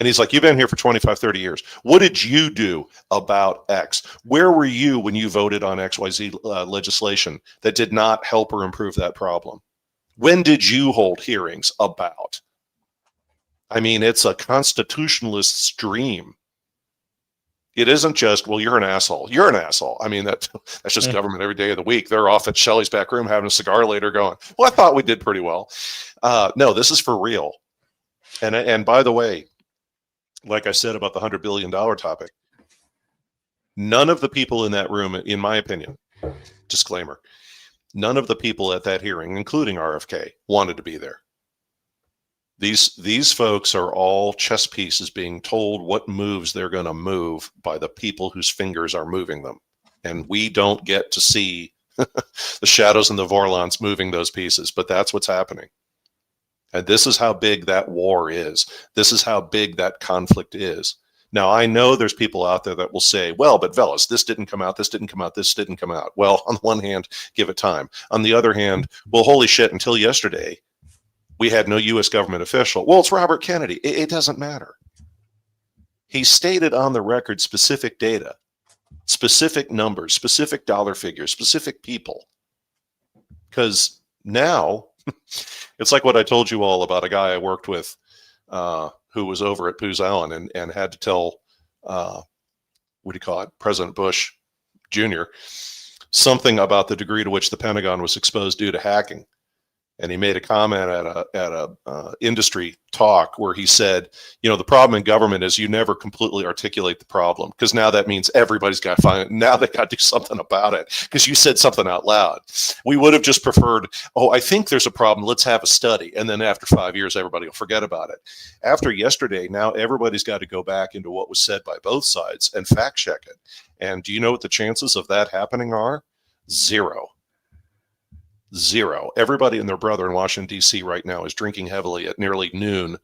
And he's like, you've been here for 25, 30 years. What did you do about X? Where were you when you voted on XYZ legislation that did not help or improve that problem? When did you hold hearings about? I mean, it's a constitutionalist's dream. It isn't just, well, you're an asshole. You're an asshole. I mean, that's just government every day of the week. They're off at Shelley's back room having a cigar later going, well, I thought we did pretty well. No, this is for real. And by the way, like I said about the $100 billion topic, none of the people in that room, in my opinion, disclaimer, none of the people at that hearing, including RFK, wanted to be there. These folks are all chess pieces being told what moves they're going to move by the people whose fingers are moving them. And we don't get to see the shadows and the Vorlons moving those pieces, but that's what's happening. And this is how big that war is. This is how big that conflict is. Now, I know there's people out there that will say, well, but Veles, this didn't come out, this didn't come out, this didn't come out. Well, on the one hand, give it time. On the other hand, well, holy shit, until yesterday, we had no U.S. government official. Well, it's Robert Kennedy. It doesn't matter. He stated on the record specific data, specific numbers, specific dollar figures, specific people. Because now, it's like what I told you all about a guy I worked with who was over at Poos Island and had to tell, President Bush Jr., something about the degree to which the Pentagon was exposed due to hacking. And he made a comment at a industry talk where he said, the problem in government is you never completely articulate the problem, because now that means everybody's got to find it. Now they got to do something about it because you said something out loud. We would have just preferred, I think there's a problem. Let's have a study. And then after 5 years, everybody will forget about it. After yesterday, now everybody's got to go back into what was said by both sides and fact check it. And do you know what the chances of that happening are? Zero. Everybody and their brother in Washington, D.C. right now is drinking heavily at nearly noon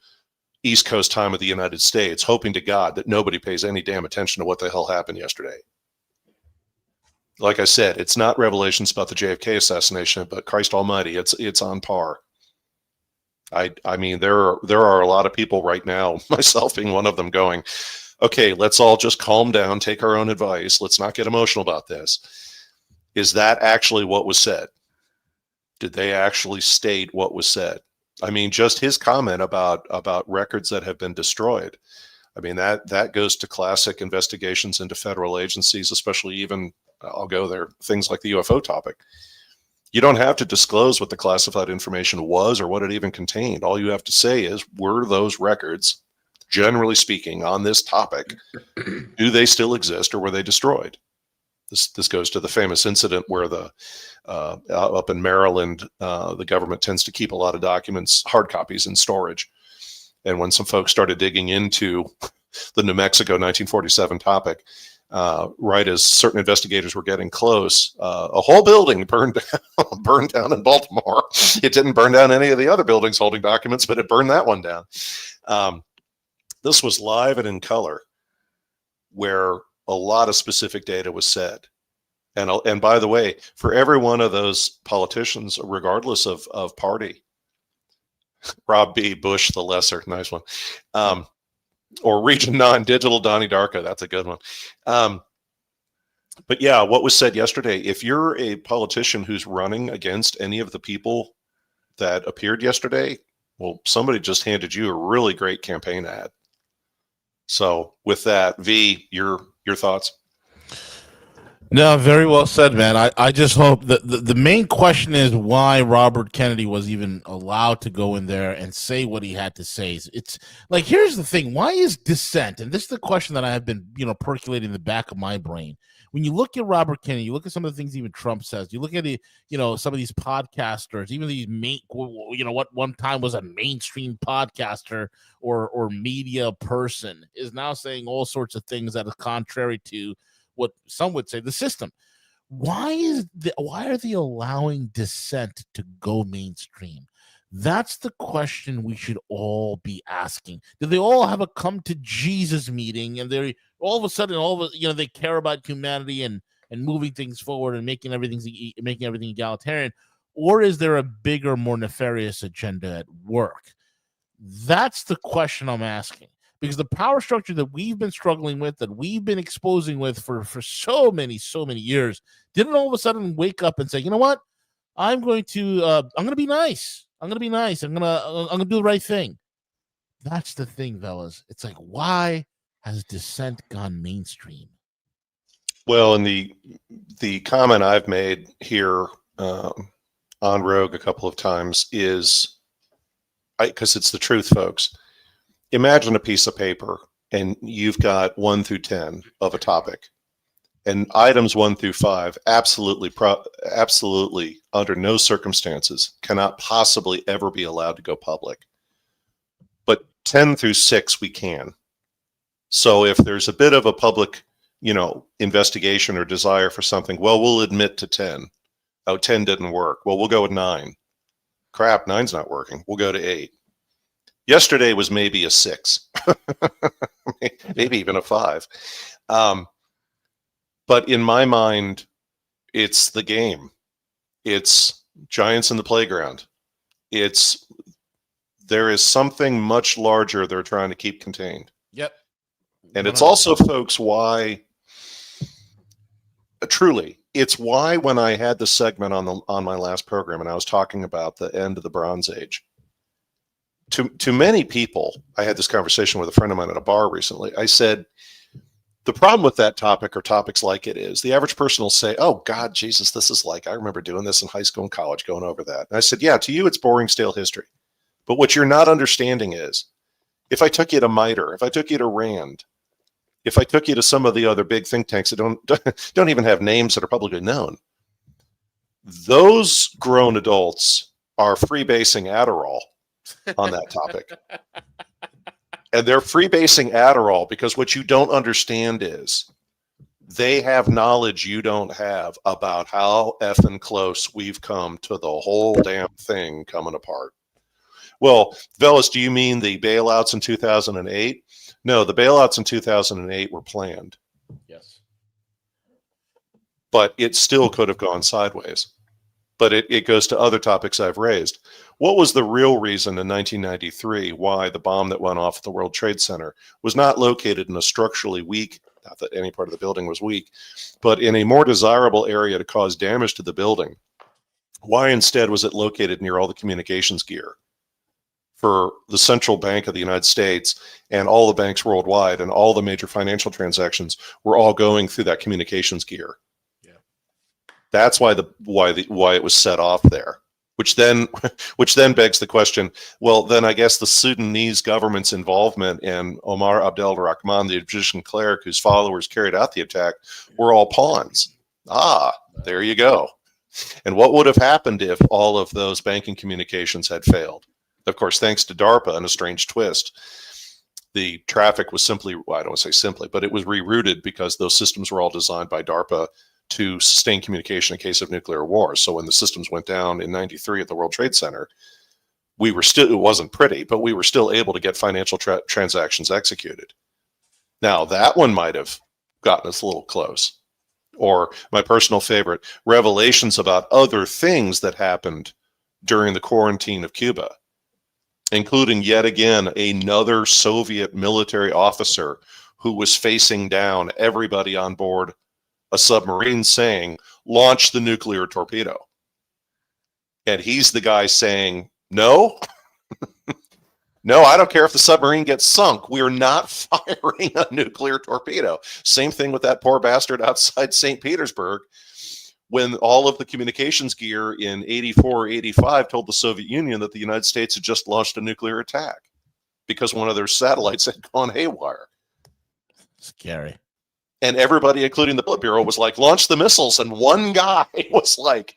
East Coast time of the United States, hoping to God that nobody pays any damn attention to what the hell happened yesterday. Like I said, it's not revelations about the JFK assassination, but Christ almighty, it's on par. I mean, there are a lot of people right now, myself being one of them, going, okay, let's all just calm down, take our own advice. Let's not get emotional about this. Is that actually what was said? Did they actually state what was said? I mean, just his comment about records that have been destroyed. I mean, that goes to classic investigations into federal agencies, especially even, I'll go there, things like the UFO topic. You don't have to disclose what the classified information was or what it even contained. All you have to say is, were those records, generally speaking, on this topic, do they still exist or were they destroyed? This goes to the famous incident where up in Maryland, the government tends to keep a lot of documents, hard copies, in storage. And when some folks started digging into the New Mexico 1947 topic, right as certain investigators were getting close, a whole building burned down in Baltimore. It didn't burn down any of the other buildings holding documents, but it burned that one down. This was live and in color, where a lot of specific data was said. And by the way, for every one of those politicians, regardless of party, Rob B. Bush the Lesser, nice one, or Region 9 Digital Donnie Darko, that's a good one. But yeah, what was said yesterday, if you're a politician who's running against any of the people that appeared yesterday, well, somebody just handed you a really great campaign ad. So with that, V, your thoughts? No, very well said, man. I just hope that the main question is why Robert Kennedy was even allowed to go in there and say what he had to say. It's like, here's the thing. Why is dissent? And this is the question that I have been, percolating in the back of my brain. When you look at Robert Kennedy, you look at some of the things even Trump says, you look at some of these podcasters, even these what one time was a mainstream podcaster or media person is now saying all sorts of things that are contrary to what some would say the system. Why are they allowing dissent to go mainstream? That's the question we should all be asking. Do they all have a come to Jesus meeting and they all of a sudden they care about humanity and moving things forward and making everything egalitarian, or is there a bigger, more nefarious agenda at work? That's the question I'm asking. Because the power structure that we've been struggling with, that we've been exposing with for so many years, didn't all of a sudden wake up and say, you know what? I'm going to be nice. I'm going to do the right thing. That's the thing, fellas. It's like, why has dissent gone mainstream? Well, and the comment I've made here on Rogue a couple of times is, because it's the truth, folks. Imagine a piece of paper and you've got 1 through 10 of a topic, and items 1 through 5 absolutely under no circumstances cannot possibly ever be allowed to go public. But 10 through 6 we can. So if there's a bit of a public, investigation or desire for something, well, we'll admit to 10. Oh, 10 didn't work. Well, we'll go with 9. Crap, 9's not working. We'll go to 8. Yesterday was maybe a 6, maybe even a 5. But in my mind, it's the game. It's giants in the playground. There is something much larger they're trying to keep contained. Yep. And it's also, folks, why, truly, it's why when I had the segment on my last program and I was talking about the end of the Bronze Age, to many people, I had this conversation with a friend of mine at a bar recently. I said, the problem with that topic or topics like it is, the average person will say, oh, God, Jesus, this is like, I remember doing this in high school and college, going over that. And I said, yeah, to you, it's boring, stale history. But what you're not understanding is, if I took you to MITRE, if I took you to RAND, if I took you to some of the other big think tanks that don't even have names that are publicly known, those grown adults are freebasing Adderall on that topic. And they're freebasing Adderall because what you don't understand is they have knowledge you don't have about how effing close we've come to the whole damn thing coming apart. Well, Veles, do you mean the bailouts in 2008? No, the bailouts in 2008 were planned. Yes. But it still could have gone sideways. but it goes to other topics I've raised. What was the real reason in 1993 why the bomb that went off at the World Trade Center was not located in a structurally weak, not that any part of the building was weak, but in a more desirable area to cause damage to the building? Why instead was it located near all the communications gear for the central bank of the United States and all the banks worldwide, and all the major financial transactions were all going through that communications gear? Yeah. That's why it was set off there. Which then begs the question, well, then I guess the Sudanese government's involvement in Omar Abdel Rahman, the Egyptian cleric whose followers carried out the attack, were all pawns. Ah, there you go. And what would have happened if all of those banking communications had failed? Of course, thanks to DARPA and a strange twist, the traffic was simply, well, I don't want to say simply, but it was rerouted because those systems were all designed by DARPA to sustain communication in case of nuclear war. So when the systems went down in 93 at the World Trade Center, we were still, it wasn't pretty, but we were still able to get financial transactions executed. Now, that one might have gotten us a little close. Or my personal favorite, revelations about other things that happened during the quarantine of Cuba, including yet again another Soviet military officer who was facing down everybody on board a submarine saying, launch the nuclear torpedo. And he's the guy saying, no, no, I don't care if the submarine gets sunk. We are not firing a nuclear torpedo. Same thing with that poor bastard outside St. Petersburg, when all of the communications gear in 84 or 85 told the Soviet Union that the United States had just launched a nuclear attack because one of their satellites had gone haywire. Scary. And everybody, including the Politburo, was like, launch the missiles. And one guy was like,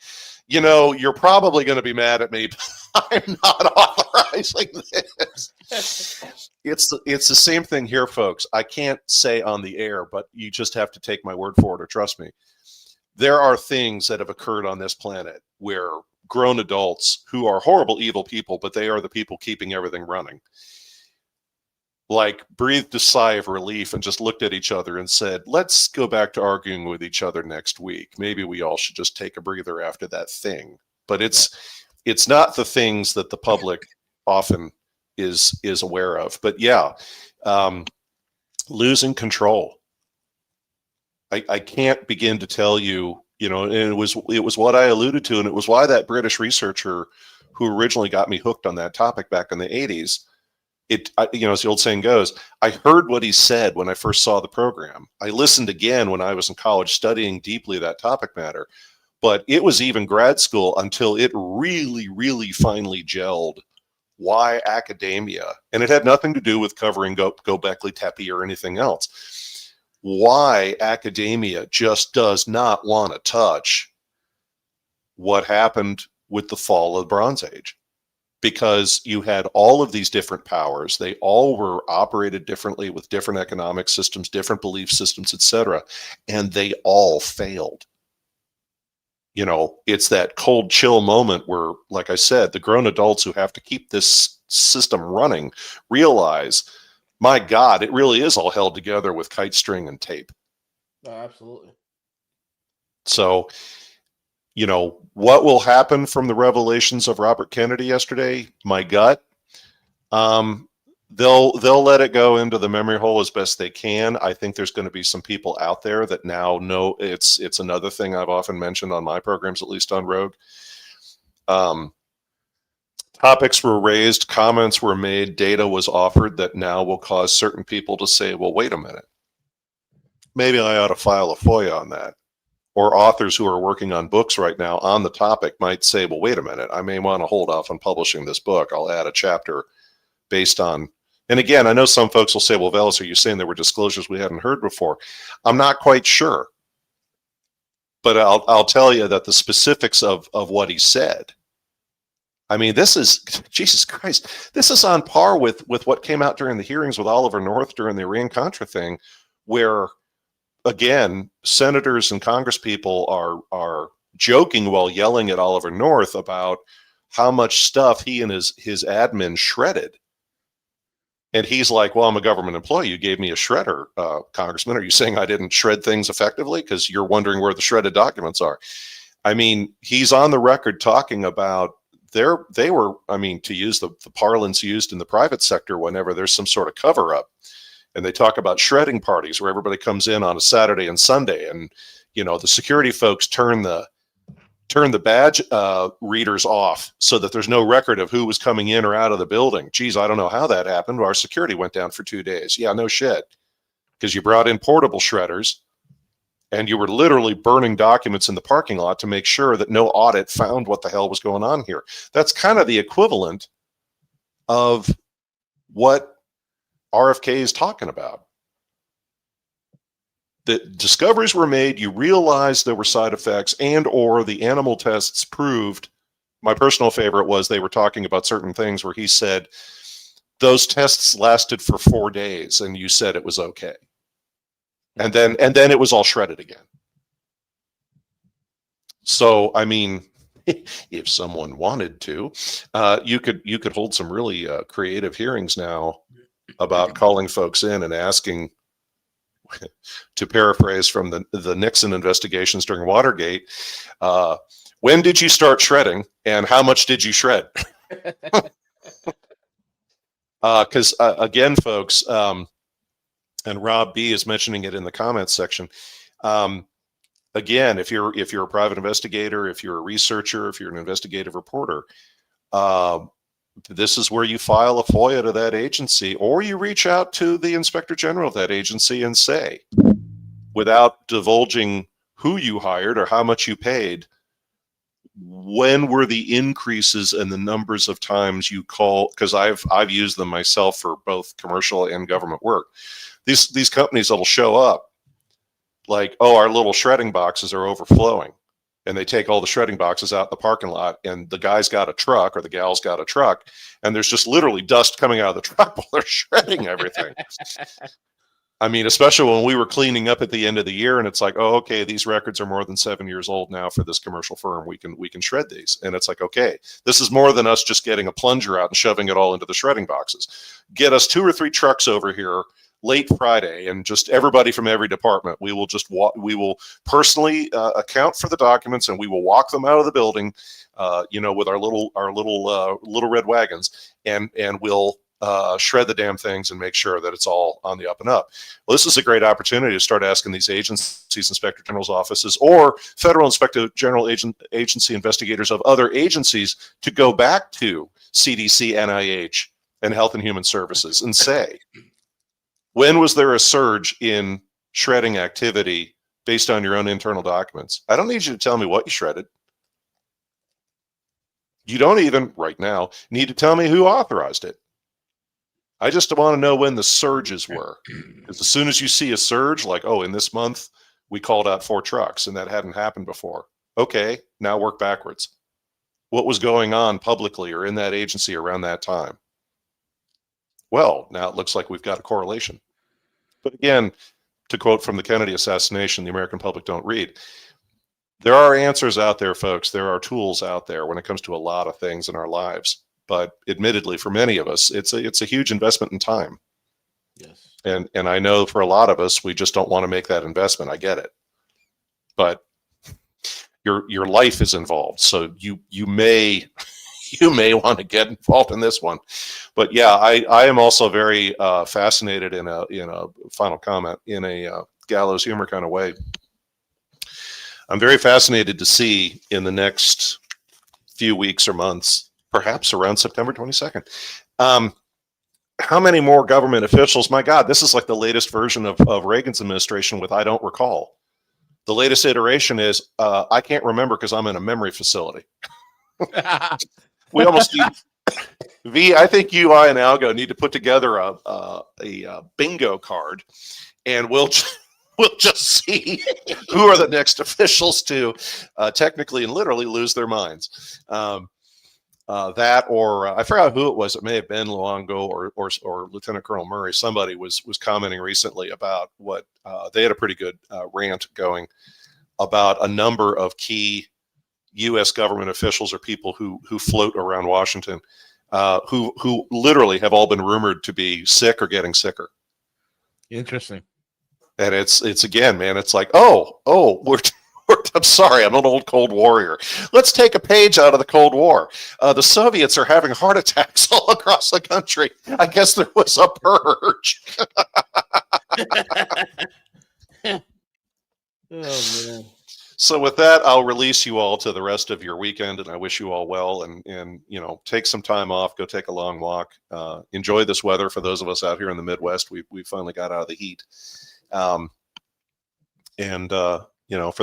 you know, you're probably going to be mad at me, but I'm not authorizing this. It's the same thing here, folks. I can't say on the air, but you just have to take my word for it or trust me. There are things that have occurred on this planet where grown adults who are horrible, evil people, but they are the people keeping everything running, like breathed a sigh of relief and just looked at each other and said, let's go back to arguing with each other next week. Maybe we all should just take a breather after that thing. But it's not the things that the public often is aware of. But yeah, losing control. I can't begin to tell you, you know, and it was what I alluded to, and it was why that British researcher who originally got me hooked on that topic back in the 80s, you know, as the old saying goes, I heard what he said when I first saw the program. I listened again when I was in college studying deeply that topic matter, but it was even grad school until it really, really finally gelled why academia, and it had nothing to do with covering Göbekli Tepe or anything else, why academia just does not want to touch what happened with the fall of the Bronze Age. Because you had all of these different powers. They all were operated differently with different economic systems, different belief systems, etc. And they all failed. You know, it's that cold chill moment where, like I said, the grown adults who have to keep this system running realize, my God, it really is all held together with kite string and tape. Oh, absolutely. So, you know, what will happen from the revelations of Robert Kennedy yesterday? My gut, they'll let it go into the memory hole as best they can. I think there's going to be some people out there that now know it's another thing I've often mentioned on my programs, at least on Rogue. Topics were raised, comments were made, data was offered that now will cause certain people to say, well, wait a minute, maybe I ought to file a FOIA on that. Or authors who are working on books right now on the topic might say, well, wait a minute, I may want to hold off on publishing this book. I'll add a chapter based on, and again, I know some folks will say, well, Veles, are you saying there were disclosures we hadn't heard before? I'm not quite sure. But I'll tell you that the specifics of what he said, I mean, this is, Jesus Christ, this is on par with what came out during the hearings with Oliver North during the Iran-Contra thing, where, again, senators and congresspeople are joking while yelling at Oliver North about how much stuff he and his admin shredded. And he's like, well, I'm a government employee. You gave me a shredder, Congressman. Are you saying I didn't shred things effectively? Because you're wondering where the shredded documents are. I mean, he's on the record talking about they were, I mean, to use the parlance used in the private sector whenever there's some sort of cover up, and they talk about shredding parties where everybody comes in on a Saturday and Sunday, and the security folks turn the badge readers off so that there's no record of who was coming in or out of the building. Geez, I don't know how that happened. Our security went down for 2 days. Yeah, no shit, because you brought in portable shredders. And you were literally burning documents in the parking lot to make sure that no audit found what the hell was going on here. That's kind of the equivalent of what RFK is talking about. The discoveries were made, you realized there were side effects, and or the animal tests proved. My personal favorite was they were talking about certain things where he said, those tests lasted for 4 days, and you said it was okay. And then it was all shredded again. So, I mean, if someone wanted to, you could hold some really creative hearings now about calling folks in and asking, to paraphrase from the Nixon investigations during Watergate, when did you start shredding and how much did you shred? Because again, folks, and Rob B is mentioning it in the comments section. Again, if you're a private investigator, if you're a researcher, if you're an investigative reporter, this is where you file a FOIA to that agency, or you reach out to the inspector general of that agency and say, without divulging who you hired or how much you paid, when were the increases in the numbers of times you call? Because I've used them myself for both commercial and government work. These companies that'll show up like, oh, our little shredding boxes are overflowing. And they take all the shredding boxes out in the parking lot, and the guy's got a truck or the gal's got a truck, and there's just literally dust coming out of the truck while they're shredding everything. I mean, especially when we were cleaning up at the end of the year, and it's like, oh, okay, these records are more than 7 years old now for this commercial firm. We can shred these. And it's like, okay, this is more than us just getting a plunger out and shoving it all into the shredding boxes. Get us 2 or 3 trucks over here late Friday, and just everybody from every department. We will just we will personally account for the documents, and we will walk them out of the building, with our little red wagons, and we'll shred the damn things and make sure that it's all on the up and up. Well, this is a great opportunity to start asking these agencies, inspector general's offices, or federal inspector general agency investigators of other agencies to go back to CDC, NIH, and Health and Human Services and say, when was there a surge in shredding activity based on your own internal documents? I don't need you to tell me what you shredded. You don't even, right now, need to tell me who authorized it. I just want to know when the surges were. Because as soon as you see a surge, like, oh, in this month, we called out 4 trucks, and that hadn't happened before. Okay, now work backwards. What was going on publicly or in that agency around that time? Well, now it looks like we've got a correlation. But again, to quote from the Kennedy assassination, the American public don't read. There are answers out there, folks. There are tools out there when it comes to a lot of things in our lives. But admittedly, for many of us, it's a huge investment in time. Yes. And I know for a lot of us, we just don't want to make that investment. I get it. But your life is involved. So you may want to get involved in this one. But yeah, I am also very fascinated in a final comment, in a gallows humor kind of way. I'm very fascinated to see in the next few weeks or months, perhaps around September 22nd, how many more government officials, my God, this is like the latest version of Reagan's administration with I don't recall. The latest iteration is I can't remember because I'm in a memory facility. We almost need, V, I think you, I, and Algo need to put together a bingo card, and we'll just see who are the next officials to technically and literally lose their minds. That, or I forgot who it was. It may have been Luongo or Lieutenant Colonel Murray. Somebody was commenting recently about what they had a pretty good rant going about a number of key U.S. government officials or people who float around Washington, who literally have all been rumored to be sick or getting sicker. Interesting. And it's again, man. It's like, we're I'm sorry, I'm an old Cold Warrior. Let's take a page out of the Cold War. The Soviets are having heart attacks all across the country. I guess there was a purge. Oh man. So with that, I'll release you all to the rest of your weekend, and I wish you all well. And take some time off, go take a long walk, enjoy this weather. For those of us out here in the Midwest, we finally got out of the heat. For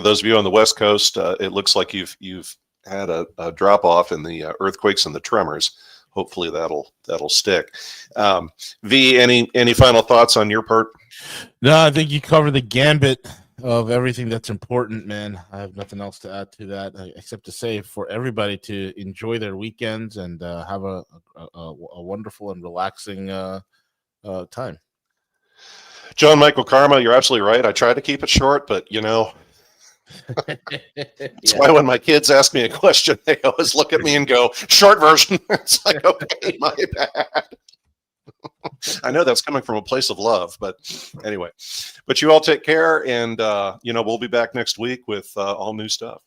those of you on the West Coast, it looks like you've had a drop off in the earthquakes and the tremors. Hopefully that'll stick. V, any final thoughts on your part? No, I think you covered the gambit of everything that's important, man. I have nothing else to add to that except to say for everybody to enjoy their weekends and have a wonderful and relaxing time. John Michael Karma, you're absolutely right. I try to keep it short, but that's why when my kids ask me a question, they always look at me and go, short version. It's like, okay, my bad. I know that's coming from a place of love, but anyway. But you all take care, and we'll be back next week with all new stuff.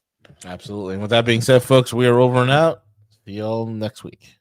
Absolutely. And with that being said, folks, we are over and out. See y'all next week.